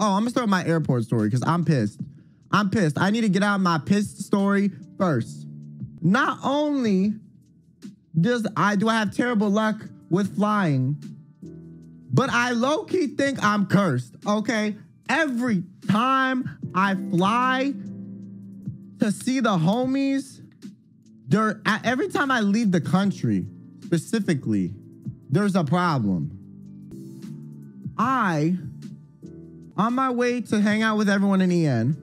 Oh, I'm gonna start with my airport story because I'm pissed. I'm pissed. I need to get out my pissed story first. Not only do I have terrible luck with flying, but I low-key think I'm cursed, okay? Every time I fly to see the homies, every time I leave the country, specifically, there's a problem. On my way to hang out with everyone in EN,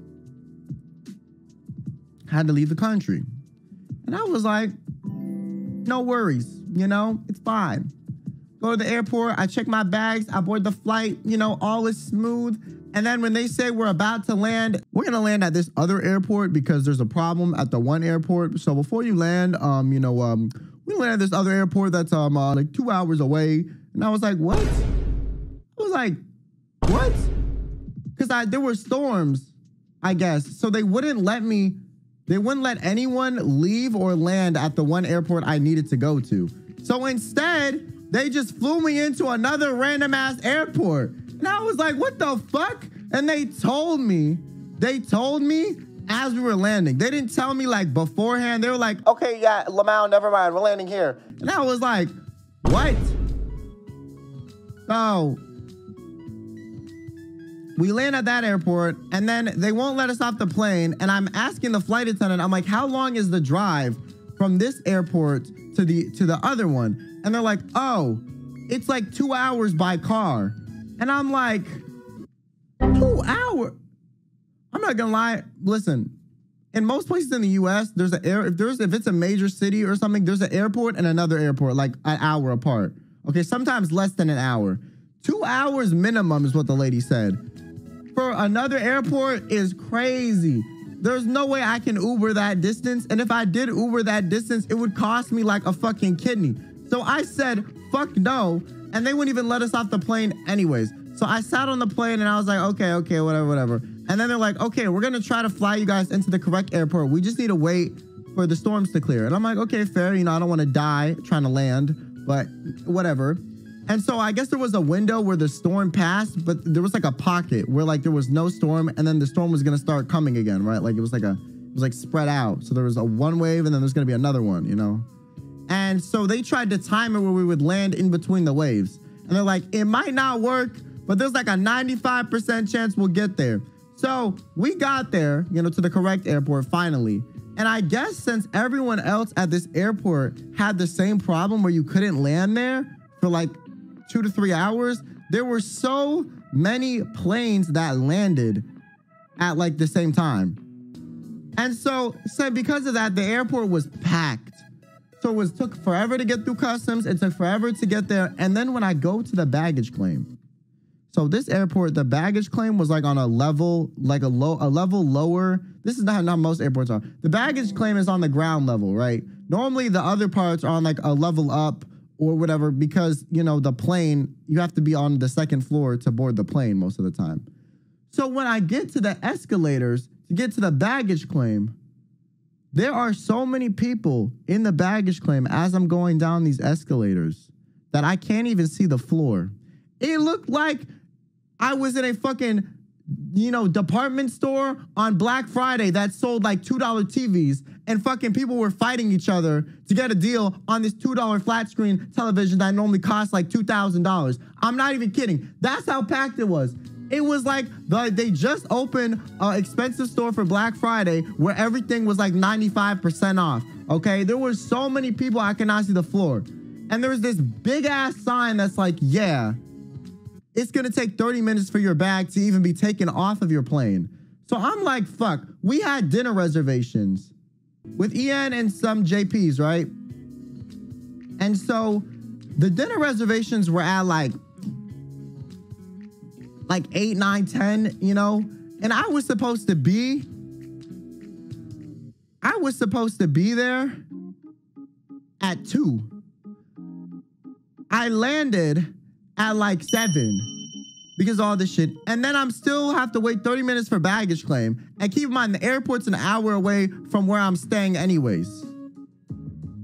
had to leave the country. And I was like, no worries, you know, it's fine. Go to the airport, I check my bags, I board the flight, you know, all is smooth. And then when they say we're about to land, we're gonna land at this other airport because there's a problem at the one airport. So before you land, we land at this other airport that's like 2 hours away. And I was like, what? I was like, what? Because there were storms, I guess. So they wouldn't let anyone leave or land at the one airport I needed to go to. So instead, they just flew me into another random ass airport. And I was like, what the fuck? And they told me as we were landing. They didn't tell me like beforehand. They were like, okay, yeah, Lamau, never mind, we're landing here. And I was like, what? So we land at that airport and then they won't let us off the plane. And I'm asking the flight attendant, I'm like, how long is the drive from this airport to the other one? And they're like, oh, it's like 2 hours by car. And I'm like, 2 hours? I'm not gonna lie. Listen, in most places in the US, there's if it's a major city or something, there's an airport and another airport like an hour apart. Okay, sometimes less than an hour. 2 hours minimum is what the lady said. For another airport is crazy. There's no way I can Uber that distance. And if I did Uber that distance, it would cost me like a fucking kidney. So I said, fuck no. And they wouldn't even let us off the plane anyways. So I sat on the plane and I was like, okay, whatever. And then they're like, okay, we're gonna try to fly you guys into the correct airport. We just need to wait for the storms to clear. And I'm like, okay, fair. You know, I don't want to die trying to land, but whatever. And so I guess there was a window where the storm passed, but there was like a pocket where like there was no storm and then the storm was gonna start coming again, right? Like it was like spread out. So there was a one wave and then there's gonna be another one, you know? And so they tried to time it where we would land in between the waves. And they're like, it might not work, but there's like a 95% chance we'll get there. So we got there, you know, to the correct airport finally. And I guess since everyone else at this airport had the same problem where you couldn't land there for like 2 to 3 hours, there were so many planes that landed at like the same time. And so because of that, the airport was packed. So it took forever to get through customs. It took forever to get there. And then when I go to the baggage claim, so this airport, the baggage claim was like on a level, like a level lower. This is not how most airports are. The baggage claim is on the ground level, right? Normally the other parts are on like a level up or whatever, because, you know, the plane, you have to be on the second floor to board the plane most of the time. So when I get to the escalators to get to the baggage claim, there are so many people in the baggage claim as I'm going down these escalators that I can't even see the floor. It looked like I was in a fucking, you know, department store on Black Friday that sold like $2 TVs and fucking people were fighting each other to get a deal on this $2 flat screen television that normally costs like $2,000. I'm not even kidding. That's how packed it was. It was like they just opened an expensive store for Black Friday where everything was like 95% off, okay? There were so many people I could not see the floor. And there was this big ass sign that's like, yeah, it's gonna take 30 minutes for your bag to even be taken off of your plane. So I'm like, fuck, we had dinner reservations with EN and some JPs, right? And so the dinner reservations were at like 8, 9, 10, you know? And I was supposed to be there at 2. I landed at like 7 because of all this shit. And then I'm still have to wait 30 minutes for baggage claim. And keep in mind, the airport's an hour away from where I'm staying anyways.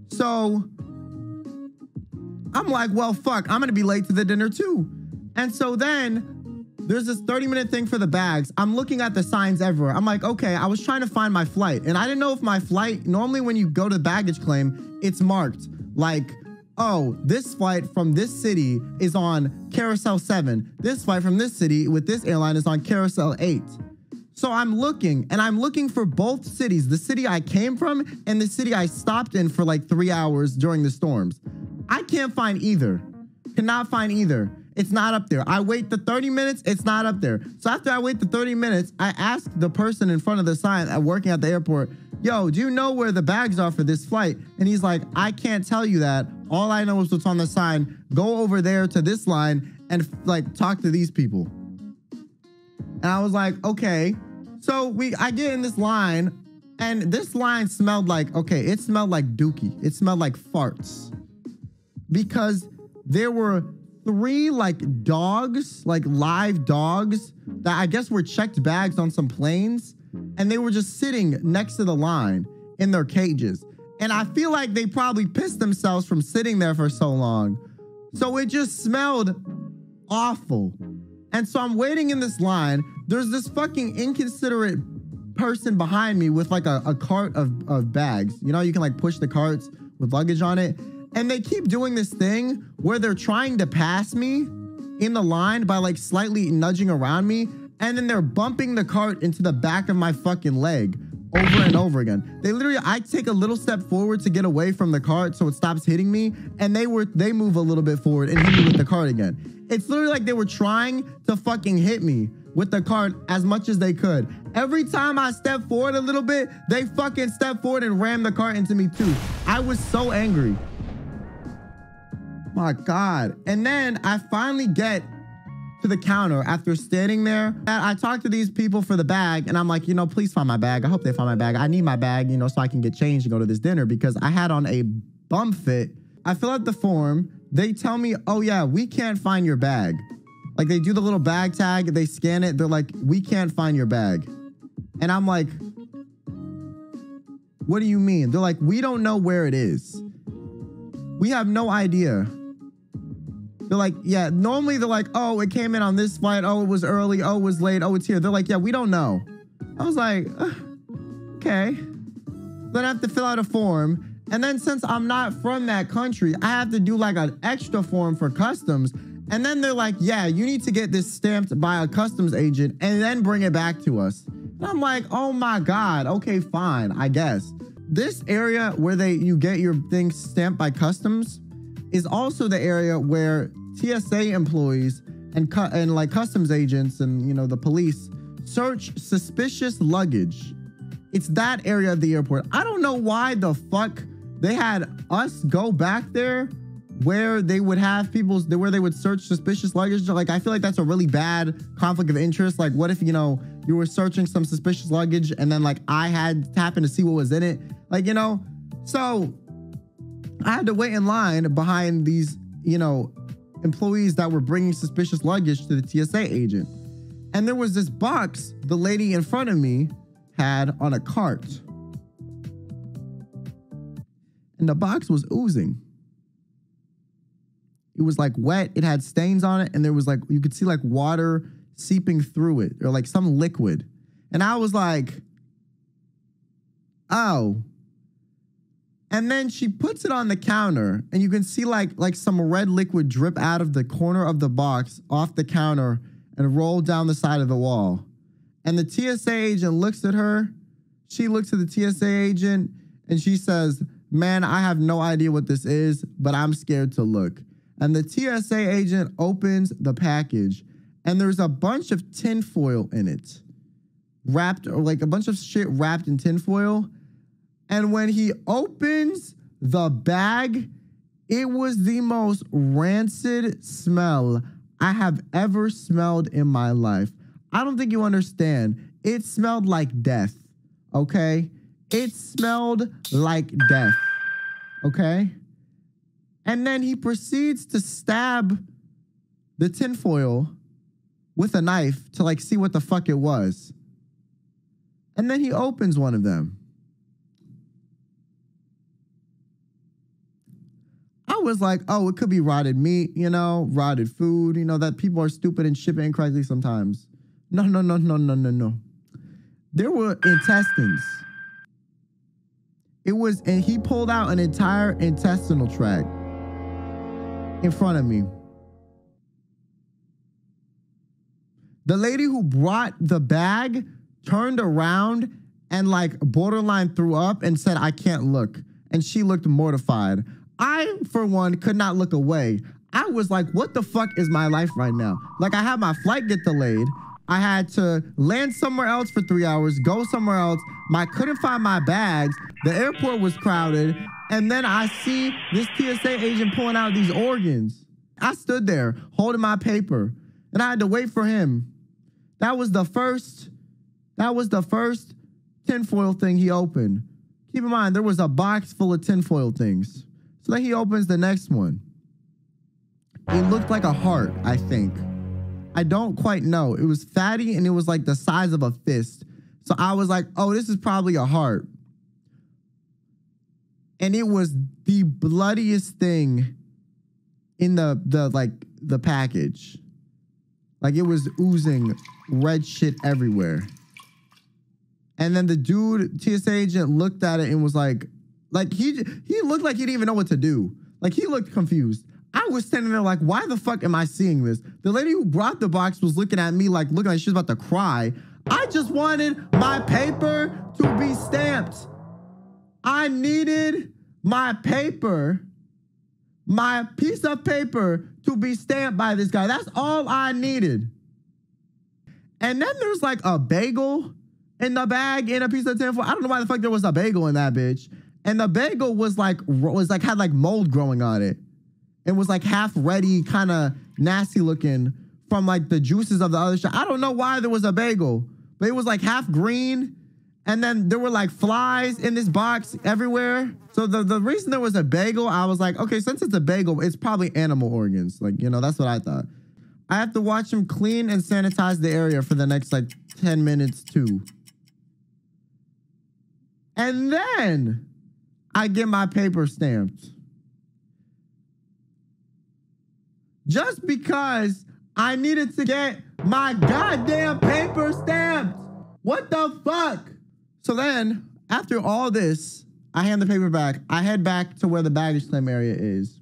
So I'm like, well, fuck, I'm gonna be late to the dinner too. And so then there's this 30-minute thing for the bags. I'm looking at the signs everywhere. I'm like, okay, I was trying to find my flight. And I didn't know if my flight, normally when you go to baggage claim, it's marked like, oh, this flight from this city is on Carousel 7. This flight from this city with this airline is on Carousel 8. So I'm looking, and I'm looking for both cities, the city I came from and the city I stopped in for like 3 hours during the storms. I can't find either. Cannot find either. It's not up there. I wait the 30 minutes, it's not up there. So after I wait the 30 minutes, I ask the person in front of the sign working at the airport, yo, do you know where the bags are for this flight? And he's like, I can't tell you that. All I know is what's on the sign. Go over there to this line and like talk to these people. And I was like, okay. So I get in this line, and this line smelled like, okay, it smelled like dookie. It smelled like farts. Because there were 3 like dogs, like live dogs that I guess were checked bags on some planes, and they were just sitting next to the line in their cages. And I feel like they probably pissed themselves from sitting there for so long. So it just smelled awful. And so I'm waiting in this line. There's this fucking inconsiderate person behind me with like a cart of bags. You know, you can like push the carts with luggage on it. And they keep doing this thing where they're trying to pass me in the line by like slightly nudging around me. And then they're bumping the cart into the back of my fucking leg over and over again. They literally, I take a little step forward to get away from the cart so it stops hitting me. And they move a little bit forward and hit me with the cart again. It's literally like they were trying to fucking hit me with the cart as much as they could. Every time I step forward a little bit, they fucking step forward and ram the cart into me too. I was so angry. My God. And then I finally get to the counter after standing there. I talked to these people for the bag, and I'm like, you know, please find my bag. I hope they find my bag. I need my bag, you know, so I can get changed and go to this dinner because I had on a bum fit. I fill out the form. They tell me, oh yeah, we can't find your bag. Like they do the little bag tag, they scan it. They're like, we can't find your bag. And I'm like, what do you mean? They're like, we don't know where it is. We have no idea. They're like, yeah, normally they're like, oh, it came in on this flight. Oh, it was early. Oh, it was late. Oh, it's here. They're like, yeah, we don't know. I was like, okay. Then I have to fill out a form. And then since I'm not from that country, I have to do like an extra form for customs. And then they're like, yeah, you need to get this stamped by a customs agent and then bring it back to us. And I'm like, oh my God. Okay, fine, I guess. This area where you get your things stamped by customs is also the area where TSA employees and like customs agents and, you know, the police search suspicious luggage. It's that area of the airport. I don't know why the fuck they had us go back there where they would have where they would search suspicious luggage. Like, I feel like that's a really bad conflict of interest. Like, what if, you know, you were searching some suspicious luggage and then like I had to happen to see what was in it? Like, you know, so I had to wait in line behind these, you know, employees that were bringing suspicious luggage to the TSA agent. And there was this box the lady in front of me had on a cart. And the box was oozing. It was like wet. It had stains on it. And there was like, you could see like water seeping through it or like some liquid. And I was like, oh. And then she puts it on the counter and you can see like some red liquid drip out of the corner of the box off the counter and roll down the side of the wall. And the TSA agent looks at her. She looks at the TSA agent and she says, man, I have no idea what this is, but I'm scared to look. And the TSA agent opens the package and there's a bunch of tinfoil in it. Wrapped, or like a bunch of shit wrapped in tinfoil. And when he opens the bag, it was the most rancid smell I have ever smelled in my life. I don't think you understand. It smelled like death, okay? It smelled like death, okay? And then he proceeds to stab the tinfoil with a knife to like see what the fuck it was. And then he opens one of them. I was like, oh, it could be rotted meat, you know, rotted food, you know, that people are stupid and ship it incorrectly sometimes. No. There were intestines. And he pulled out an entire intestinal tract in front of me. The lady who brought the bag turned around and like borderline threw up and said, I can't look. And she looked mortified. I, for one, could not look away. I was like, what the fuck is my life right now? Like, I had my flight get delayed. I had to land somewhere else for 3 hours, go somewhere else. I couldn't find my bags. The airport was crowded. And then I see this TSA agent pulling out these organs. I stood there holding my paper and I had to wait for him. That was the first tinfoil thing he opened. Keep in mind, there was a box full of tinfoil things. So then he opens the next one. It looked like a heart, I think. I don't quite know. It was fatty and it was like the size of a fist. So I was like, oh, this is probably a heart. And it was the bloodiest thing in the package. Like, it was oozing red shit everywhere. And then the dude, TSA agent, looked at it and was like he looked like he didn't even know what to do. Like, he looked confused. I was standing there like, why the fuck am I seeing this? The lady who brought the box was looking at me like, looking like she was about to cry. I just wanted my paper to be stamped. I needed my paper, my piece of paper to be stamped by this guy. That's all I needed. And then there's like a bagel in the bag in a piece of tinfoil. I don't know why the fuck there was a bagel in that bitch. And the bagel was had like mold growing on it. It was like half ready, kind of nasty looking from like the juices of the other shit. I don't know why there was a bagel, but it was like half green. And then there were like flies in this box everywhere. So the reason there was a bagel, I was like, okay, since it's a bagel, it's probably animal organs. Like, you know, that's what I thought. I have to watch him clean and sanitize the area for the next like 10 minutes too. And then I get my paper stamped. Just because I needed to get my goddamn paper stamped. What the fuck? So then, after all this, I hand the paper back. I head back to where the baggage claim area is.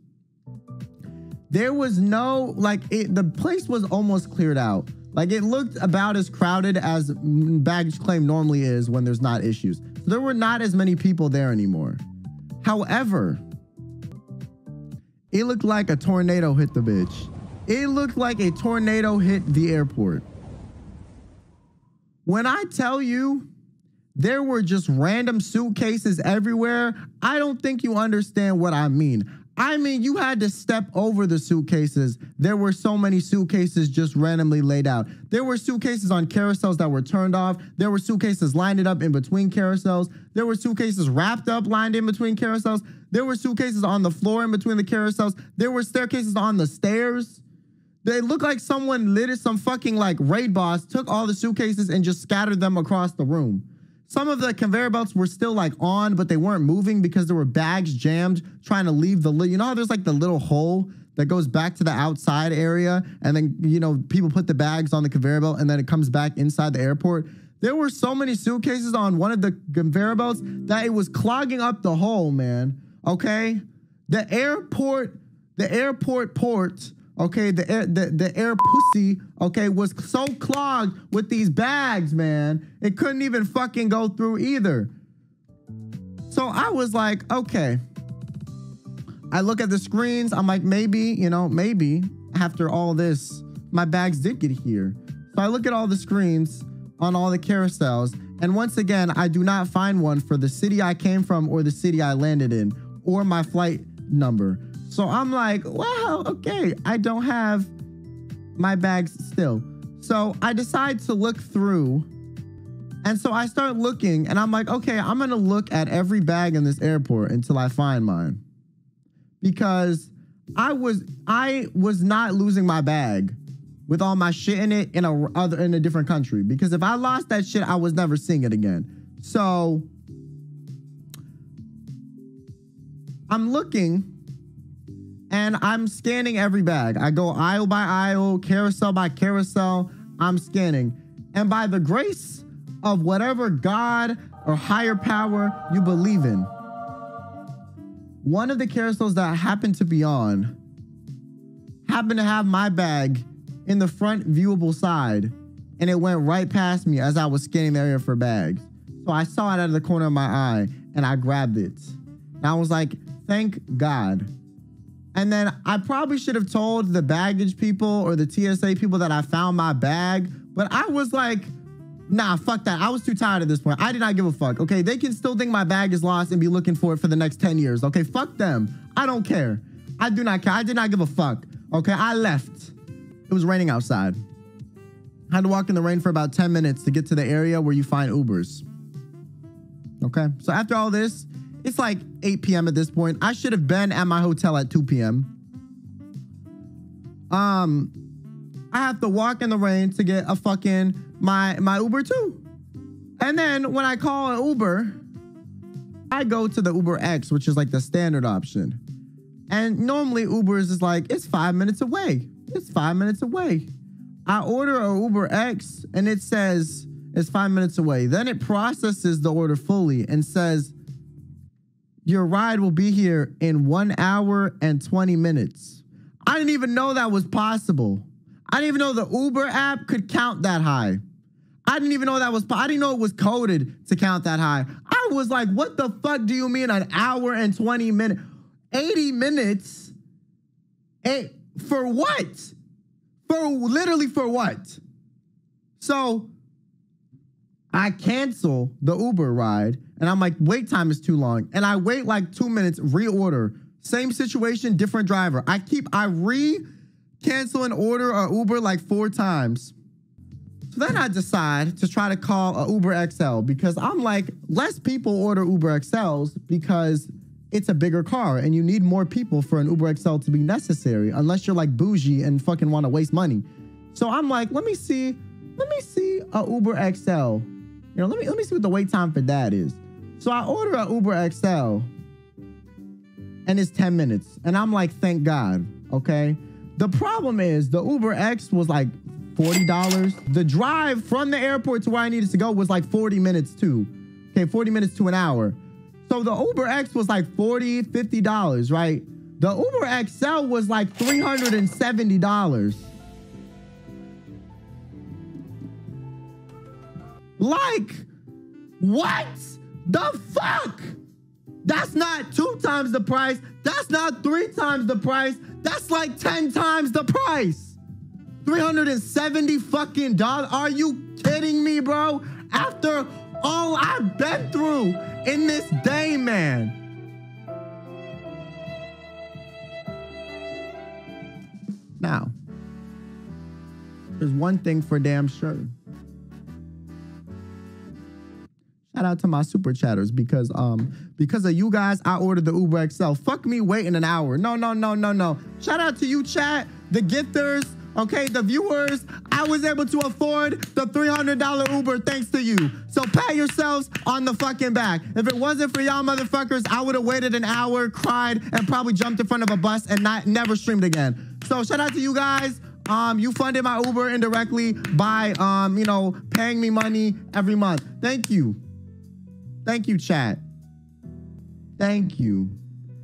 There was no, the place was almost cleared out. Like, it looked about as crowded as baggage claim normally is when there's not issues. There were not as many people there anymore. However, it looked like a tornado hit the bitch. It looked like a tornado hit the airport. When I tell you there were just random suitcases everywhere, I don't think you understand what I mean. I mean, you had to step over the suitcases. There were so many suitcases just randomly laid out. There were suitcases on carousels that were turned off. There were suitcases lined up in between carousels. There were suitcases wrapped up, lined in between carousels. There were suitcases on the floor in between the carousels. There were staircases on the stairs. They looked like someone lit some fucking like raid boss, took all the suitcases and just scattered them across the room. Some of the conveyor belts were still like on, but they weren't moving because there were bags jammed trying to leave the, you know how there's like the little hole that goes back to the outside area and then, you know, people put the bags on the conveyor belt and then it comes back inside the airport. There were so many suitcases on one of the conveyor belts that it was clogging up the hole, man. Okay? The airport port, okay, the air pussy, okay, was so clogged with these bags, man. It couldn't even fucking go through either. So I was like, okay. I look at the screens. I'm like, maybe after all this, my bags did get here. So I look at all the screens on all the carousels. And once again, I do not find one for the city I came from or the city I landed in or my flight number. So I'm like, wow, okay, I don't have my bags still. So I decide to look through. And so I start looking and I'm like, okay, I'm gonna look at every bag in this airport until I find mine. Because I was not losing my bag with all my shit in it in a different country. Because if I lost that shit, I was never seeing it again. So I'm looking. and I'm scanning every bag. I go aisle by aisle, carousel by carousel. I'm scanning. And by the grace of whatever God or higher power you believe in, one of the carousels that I happened to be on happened to have my bag in the front viewable side, and it went right past me as I was scanning the area for bags. So I saw it out of the corner of my eye, and I grabbed it. And I was like, thank God. And then I probably should have told the baggage people or the TSA people that I found my bag, but I was like, nah, fuck that. I was too tired at this point. I did not give a fuck, okay? They can still think my bag is lost and be looking for it for the next 10 years, okay? Fuck them. I don't care. I do not care. I did not give a fuck, okay? I left. It was raining outside. I had to walk in the rain for about 10 minutes to get to the area where you find Ubers, okay? So after all this, it's like 8 p.m. at this point. I should have been at my hotel at 2 p.m. I have to walk in the rain to get a fucking my Uber too. And then when I call an Uber, I go to the Uber X, which is like the standard option. And normally Ubers is like, it's 5 minutes away. It's 5 minutes away. I order a Uber X and it says it's 5 minutes away. Then it processes the order fully and says, your ride will be here in 1 hour and 20 minutes. I didn't even know that was possible. I didn't even know the Uber app could count that high. I didn't even know that was, I didn't know it was coded to count that high. I was like, what the fuck do you mean an hour and 20 minutes? 80 minutes? For what? Literally for what? So I cancel the Uber ride and I'm like, wait time is too long. And I wait like 2 minutes, reorder. Same situation, different driver. I cancel and order a Uber like 4 times. So then I decide to try to call a Uber XL because I'm like, less people order Uber XLs because it's a bigger car and you need more people for an Uber XL to be necessary unless you're like bougie and fucking want to waste money. So I'm like, let me see a Uber XL. You know, let me see what the wait time for that is. So I order a Uber XL and it's 10 minutes. And I'm like, thank God, okay? The problem is the Uber X was like $40. The drive from the airport to where I needed to go was like 40 minutes too. Okay, 40 minutes to an hour. So the Uber X was like $40, $50, right? The Uber XL was like $370. Like, what the fuck? That's not 2 times the price. That's not 3 times the price. That's like 10 times the price. $370 fucking dollars. Are you kidding me, bro? After all I've been through in this day, man. Now, there's one thing for damn sure. Shout out to my super chatters because of you guys, I ordered the Uber XL. Fuck me waiting an hour. No. Shout out to you, chat, the gifters, okay, the viewers. I was able to afford the $300 Uber thanks to you. So pat yourselves on the fucking back. If it wasn't for y'all motherfuckers, I would have waited an hour, cried, and probably jumped in front of a bus and never streamed again. So shout out to you guys. You funded my Uber indirectly by, you know, paying me money every month. Thank you. Thank you, chat. Thank you.